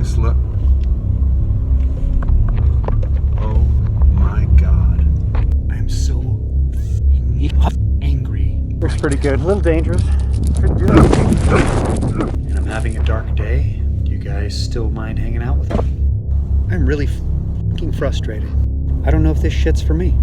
this look. Oh my god. I'm so angry. Looks pretty good. A little dangerous. And I'm having a dark day. Do you guys still mind hanging out with me? I'm really fucking frustrated. I don't know if this shit's for me.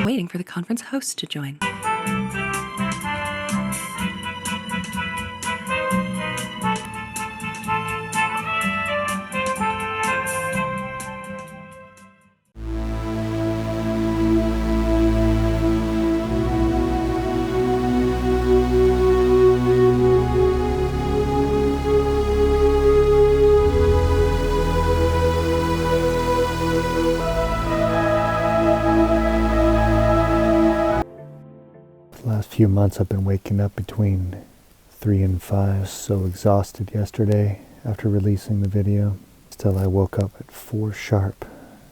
Waiting for the conference host to join. Last few months I've been waking up between 3 and 5. So exhausted yesterday after releasing the video. Still I woke up at 4 sharp.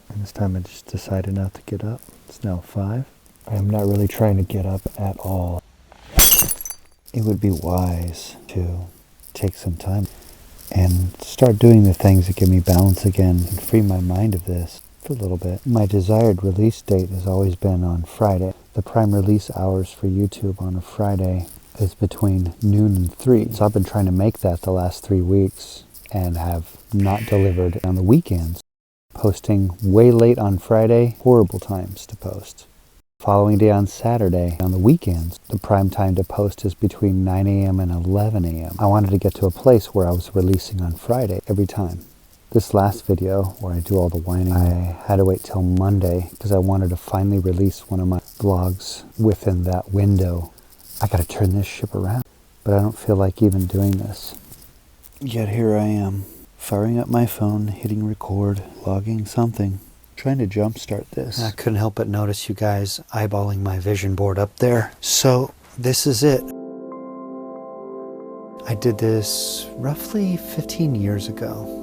And this time I just decided not to get up. It's now 5. I am not really trying to get up at all. It would be wise to take some time and start doing the things that give me balance again and free my mind of this for a little bit. My desired release date has always been on Friday. The prime release hours for YouTube on a Friday is between noon and 3. So I've been trying to make that the last 3 weeks and have not delivered on the weekends. Posting way late on Friday, horrible times to post. Following day on Saturday, on the weekends, the prime time to post is between 9 a.m. and 11 a.m. I wanted to get to a place where I was releasing on Friday every time. This last video, where I do all the whining, I had to wait till Monday because I wanted to finally release one of my vlogs within that window. I gotta turn this ship around, but I don't feel like even doing this. Yet here I am, firing up my phone, hitting record, logging something, trying to jumpstart this. I couldn't help but notice you guys eyeballing my vision board up there. So this is it. I did this roughly 15 years ago.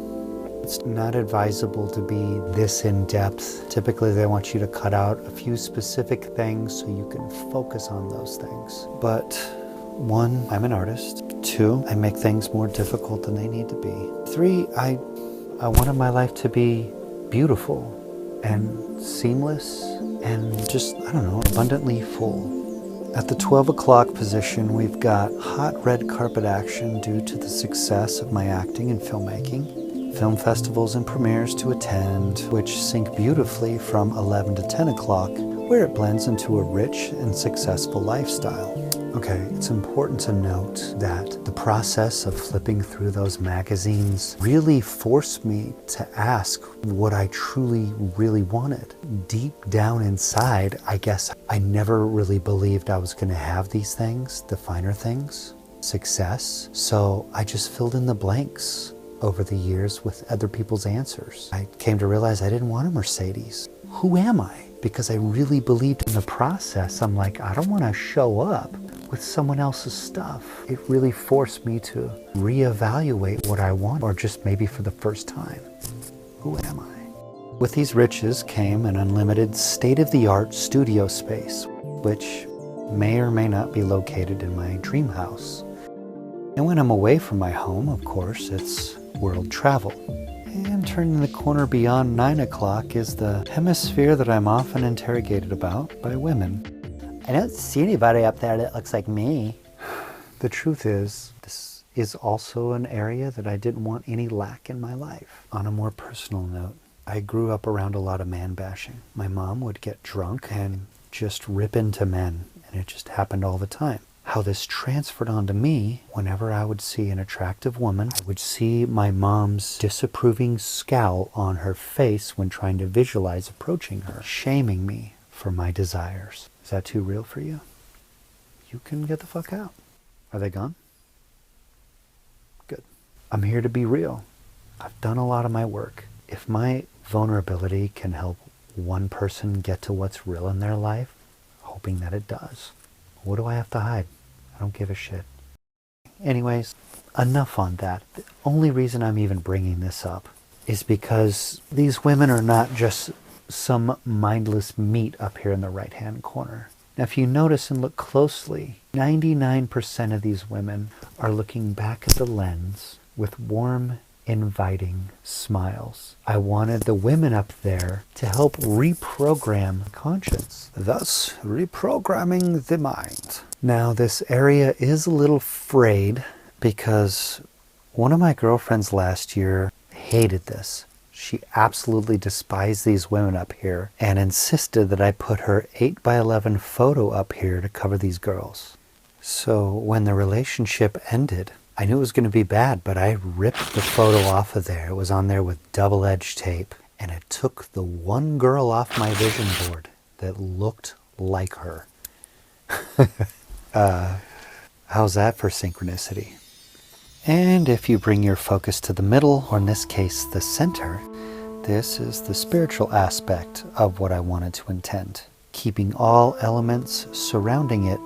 It's not advisable to be this in-depth. Typically they want you to cut out a few specific things so you can focus on those things. But 1, I'm an artist. 2, I make things more difficult than they need to be. 3, I wanted my life to be beautiful and seamless and just, I don't know, abundantly full. At the 12 o'clock position, we've got hot red carpet action due to the success of my acting and filmmaking. Film festivals and premieres to attend, which sync beautifully from 11 to 10 o'clock, where it blends into a rich and successful lifestyle. Okay, it's important to note that the process of flipping through those magazines really forced me to ask what I truly, really wanted. Deep down inside, I guess I never really believed I was going to have these things, the finer things, success. So I just filled in the blanks over the years with other people's answers. I came to realize I didn't want a Mercedes. Who am I? Because I really believed in the process. I'm like, I don't want to show up with someone else's stuff. It really forced me to reevaluate what I want, or just maybe for the first time, who am I? With these riches came an unlimited state-of-the-art studio space, which may or may not be located in my dream house. And when I'm away from my home, of course, it's world travel. And turning the corner beyond 9 o'clock is the hemisphere that I'm often interrogated about by women. I don't see anybody up there that looks like me. The truth is, this is also an area that I didn't want any lack in my life. On a more personal note, I grew up around a lot of man bashing. My mom would get drunk and just rip into men, and it just happened all the time. How this transferred onto me, whenever I would see an attractive woman, I would see my mom's disapproving scowl on her face when trying to visualize approaching her, shaming me for my desires. Is that too real for you? You can get the fuck out. Are they gone? Good. I'm here to be real. I've done a lot of my work. If my vulnerability can help one person get to what's real in their life, hoping that it does. What do I have to hide? I don't give a shit. Anyways, enough on that. The only reason I'm even bringing this up is because these women are not just some mindless meat up here in the right-hand corner. Now, if you notice and look closely, 99% of these women are looking back at the lens with warm, inviting smiles. I wanted the women up there to help reprogram conscience, thus reprogramming the mind. Now, this area is a little frayed because one of my girlfriends last year hated this. She absolutely despised these women up here and insisted that I put her 8x11 photo up here to cover these girls. So when the relationship ended, I knew it was going to be bad, but I ripped the photo off of there. It was on there with double-edged tape, and it took the one girl off my vision board that looked like her. How's that for synchronicity? And if you bring your focus to the middle, or in this case, the center, this is the spiritual aspect of what I wanted to intend, keeping all elements surrounding it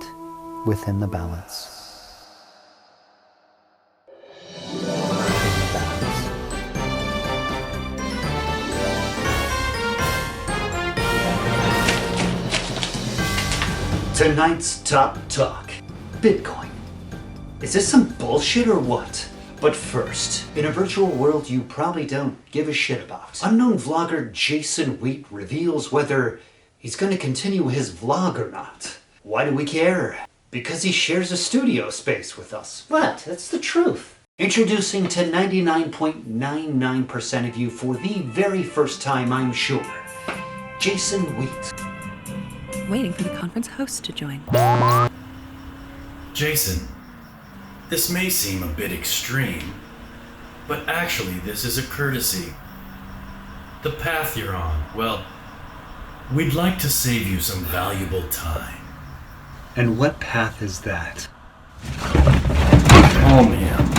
within the balance. Tonight's top talk, Bitcoin. Is this some bullshit or what? But first, in a virtual world you probably don't give a shit about, unknown vlogger Jason Wheat reveals whether he's going to continue his vlog or not. Why do we care? Because he shares a studio space with us. But that's the truth. Introducing to 99.99% of you for the very first time, I'm sure, Jason Wheat. Waiting for the conference host to join. Jason, this may seem a bit extreme, but actually this is a courtesy. The path you're on, well, we'd like to save you some valuable time. And what path is that? Calm him.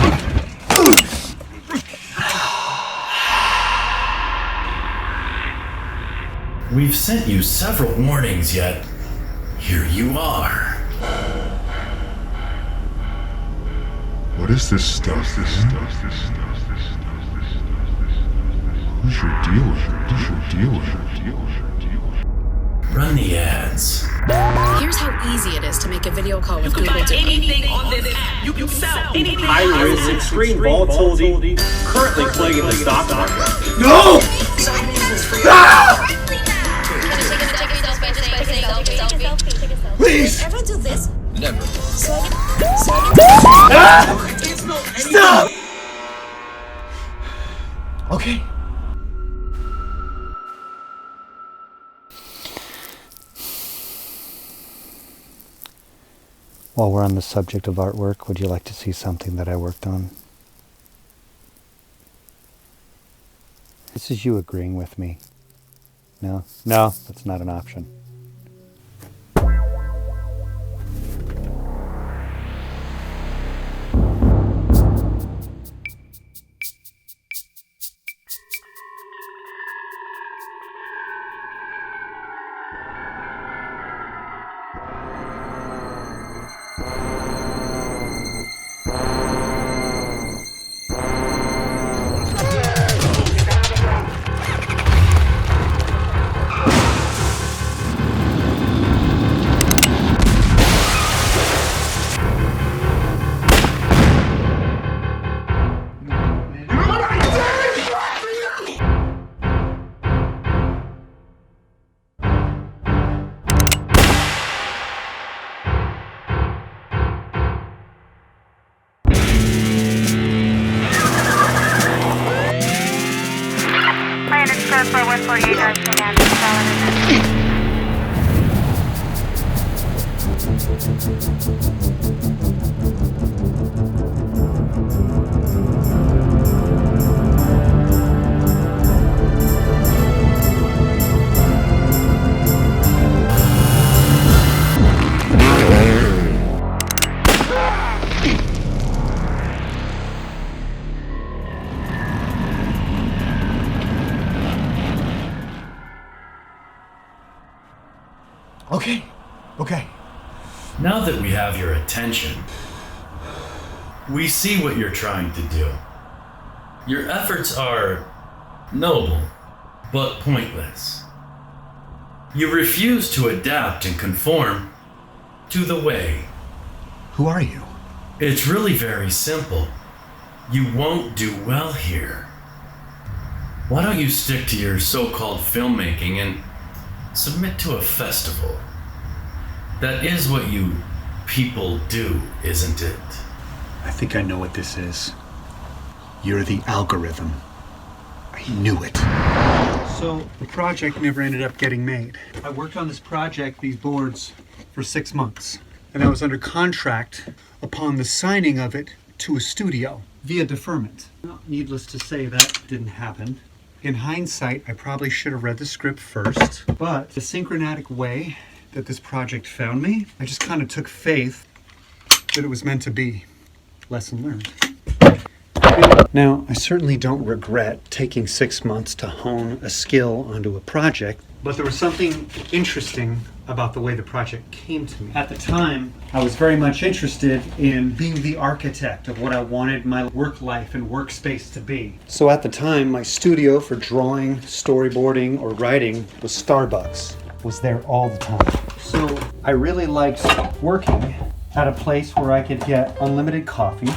We've sent you several warnings, yet here you are. What is this stuff? Who's your dealer? Run the ads. Here's how easy it is to make a video call with Google. Anything on this app. You can sell anything. High risk, extreme volatility, currently plaguing the stock market. No! Please! Ever do this? Never. Stop! Okay. While we're on the subject of artwork, would you like to see something that I worked on? This is you agreeing with me. No, that's not an option. Okay. Now that we have your attention, we see what you're trying to do. Your efforts are noble, but pointless. You refuse to adapt and conform to the way. Who are you? It's really very simple. You won't do well here. Why don't you stick to your so-called filmmaking and submit to a festival? That is what you people do, isn't it? I think I know what this is. You're the algorithm. I knew it. So the project never ended up getting made. I worked on this project, these boards, for 6 months. And I was under contract upon the signing of it to a studio via deferment. Well, needless to say, that didn't happen. In hindsight, I probably should have read the script first, but the synchronatic way that this project found me, I just kind of took faith that it was meant to be. Lesson learned. Now, I certainly don't regret taking 6 months to hone a skill onto a project, but there was something interesting about the way the project came to me. At the time, I was very much interested in being the architect of what I wanted my work life and workspace to be. So at the time, my studio for drawing, storyboarding, or writing was Starbucks. Was there all the time. So I really liked working at a place where I could get unlimited coffee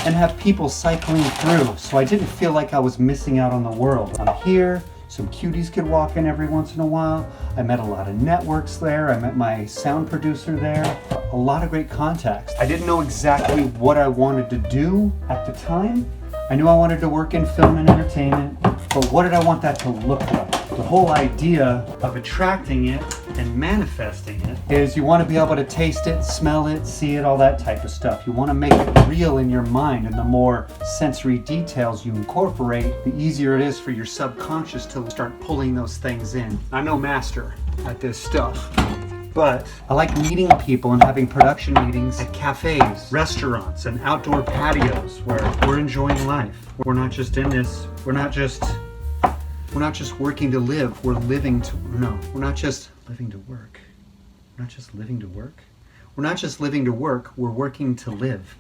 and have people cycling through, so I didn't feel like I was missing out on the world. I'm here, some cuties could walk in every once in a while. I met a lot of networks there. I met my sound producer there. A lot of great contacts. I didn't know exactly what I wanted to do at the time. I knew I wanted to work in film and entertainment, but what did I want that to look like? The whole idea of attracting it and manifesting it is you want to be able to taste it, smell it, see it, all that type of stuff. You want to make it real in your mind, and the more sensory details you incorporate, the easier it is for your subconscious to start pulling those things in. I'm no master at this stuff, but I like meeting people and having production meetings at cafes, restaurants, and outdoor patios where we're enjoying life. We're not just in this, we're not just working to live, we're living to, no, we're not just living to work. We're not just living to work. We're not just living to work, we're working to live.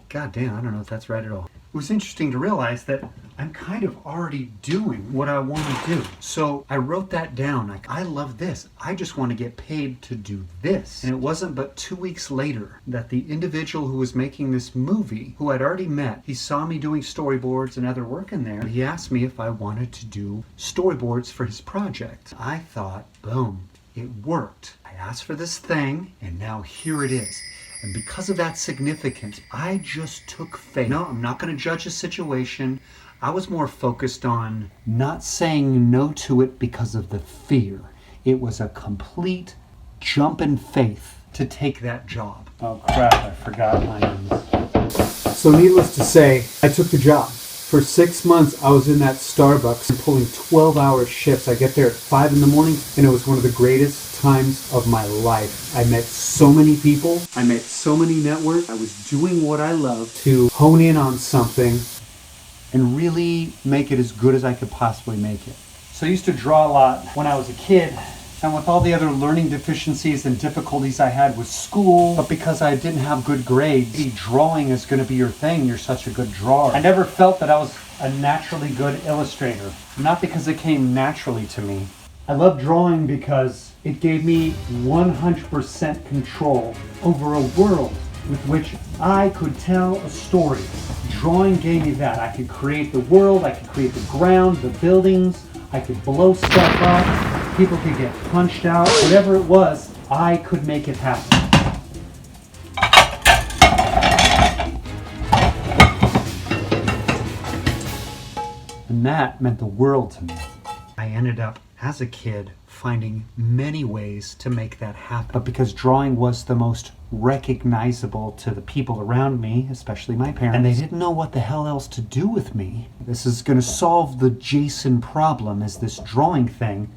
God damn, I don't know if that's right at all. It was interesting to realize that I'm kind of already doing what I want to do. So I wrote that down, like, I love this. I just want to get paid to do this. And it wasn't but 2 weeks later that the individual who was making this movie, who I'd already met, he saw me doing storyboards and other work in there. He asked me if I wanted to do storyboards for his project. I thought, boom, it worked. I asked for this thing, and now here it is. And because of that significance, I just took faith. No, I'm not going to judge a situation. I was more focused on not saying no to it because of the fear. It was a complete jump in faith to take that job. Oh crap, I forgot onions. So needless to say, I took the job. For 6 months, I was in that Starbucks pulling 12-hour shifts. I get there at 5 in the morning, and it was one of the greatest times of my life. I met so many people. I met so many networks. I was doing what I love to hone in on something and really make it as good as I could possibly make it. So I used to draw a lot when I was a kid, and with all the other learning deficiencies and difficulties I had with school, but because I didn't have good grades, drawing is going to be your thing. You're such a good drawer. I never felt that I was a naturally good illustrator, not because it came naturally to me. I love drawing because it gave me 100% control over a world with which I could tell a story. Drawing gave me that. I could create the world, I could create the ground, the buildings, I could blow stuff up, people could get punched out, whatever it was, I could make it happen. And that meant the world to me. I ended up, as a kid, finding many ways to make that happen. But because drawing was the most recognizable to the people around me, especially my parents, and they didn't know what the hell else to do with me. This is going to solve the Jason problem, is this drawing thing.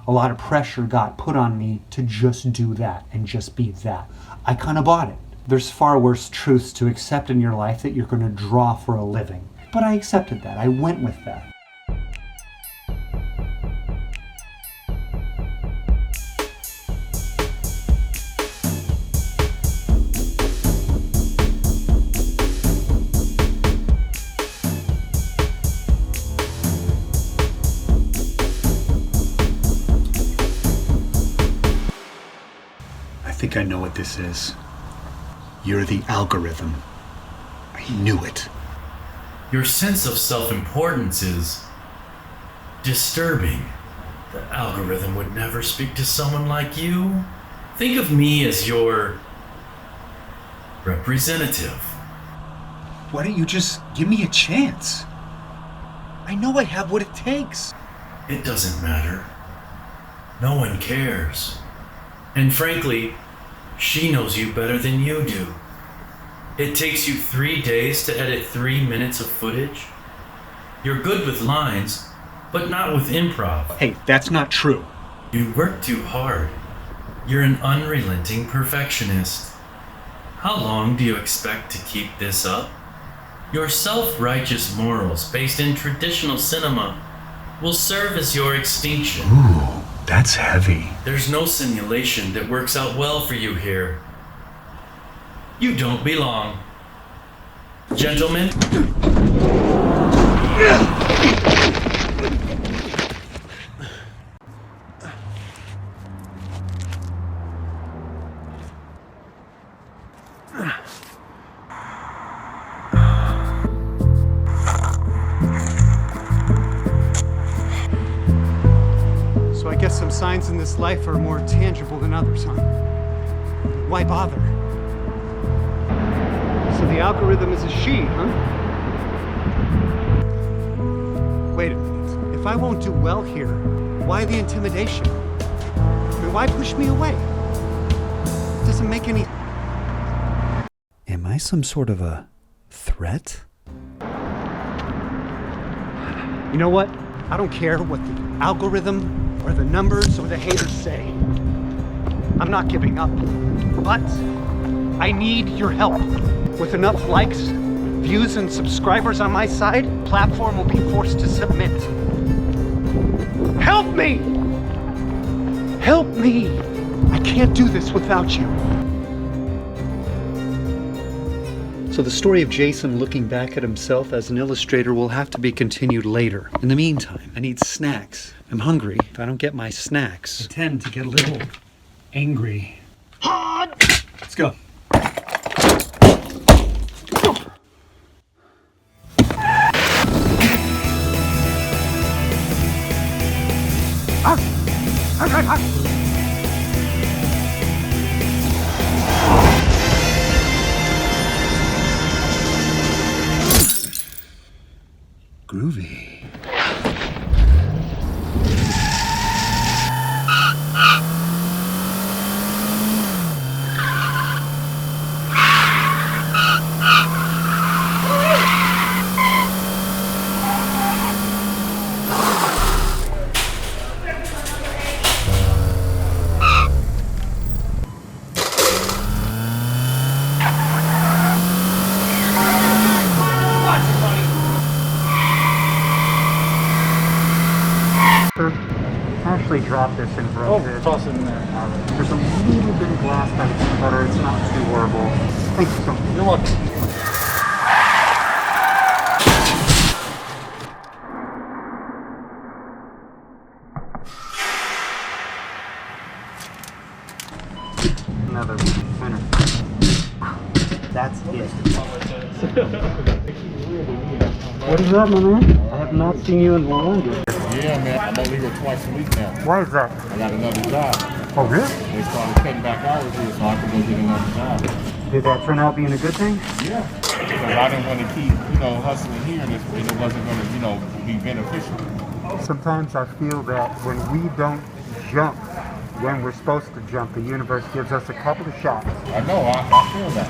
A lot of pressure got put on me to just do that and just be that. I kind of bought it. There's far worse truths to accept in your life that you're going to draw for a living. But I accepted that. I went with that. I think I know what this is. You're the algorithm. I knew it. Your sense of self-importance is disturbing. The algorithm would never speak to someone like you. Think of me as your representative. Why don't you just give me a chance? I know I have what it takes. It doesn't matter. No one cares. And frankly, she knows you better than you do. It takes you 3 days to edit 3 minutes of footage. You're good with lines, but not with improv. Hey, that's not true. You work too hard. You're an unrelenting perfectionist. How long do you expect to keep this up? Your self-righteous morals based in traditional cinema will serve as your extinction. Ooh, that's heavy. There's no simulation that works out well for you here. You don't belong. Gentlemen? So I guess some signs in this life are more tangible than others, huh? Why bother? So the algorithm is a she, huh? Wait a minute. If I won't do well here, why the intimidation? I mean, why push me away? It doesn't make any... Am I some sort of a threat? You know what? I don't care what the algorithm or the numbers or the haters say. I'm not giving up. But I need your help. With enough likes, views, and subscribers on my side, platform will be forced to submit. Help me! Help me! I can't do this without you. So the story of Jason looking back at himself as an illustrator will have to be continued later. In the meantime, I need snacks. I'm hungry. If I don't get my snacks, I tend to get a little angry. Let's go. Groovy. Actually drop this in for a Toss it in there. There's a little bit of glass that's butter. It's not too horrible. Thank you so much. You're welcome. Another winner. That's it. What is that, my man? I have not seen you in the longest. Yeah, man. I'm only here twice a week now. Why is that? I got another job. Oh, really? They started cutting back hours here, so I could go get another job. Did that turn out being a good thing? Yeah. Because I didn't want to keep, hustling here, and it wasn't going to, be beneficial. Sometimes I feel that when we don't jump when we're supposed to jump, the universe gives us a couple of shots. I know. I feel that.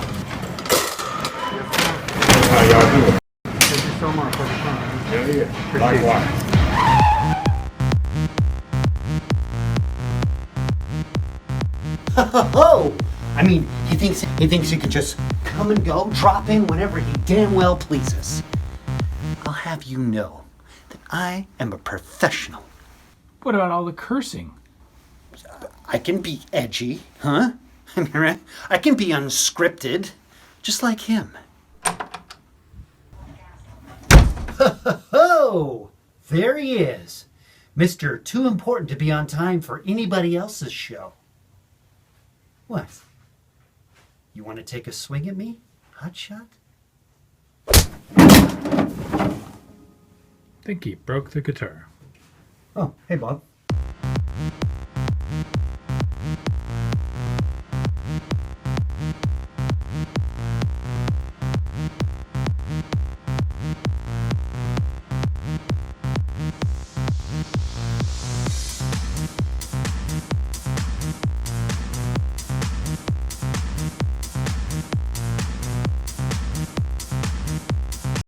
How y'all doing? Thank you so much for the time. Yeah. Likewise. Oh! I mean, he thinks he can just come and go, drop in whenever he damn well pleases. I'll have you know that I am a professional. What about all the cursing? I can be edgy, huh? I mean, right? I can be unscripted, just like him. Oh, there he is. Mr. Too Important to be on time for anybody else's show. What? You want to take a swing at me, hotshot? Think he broke the guitar. Oh, hey, Bob.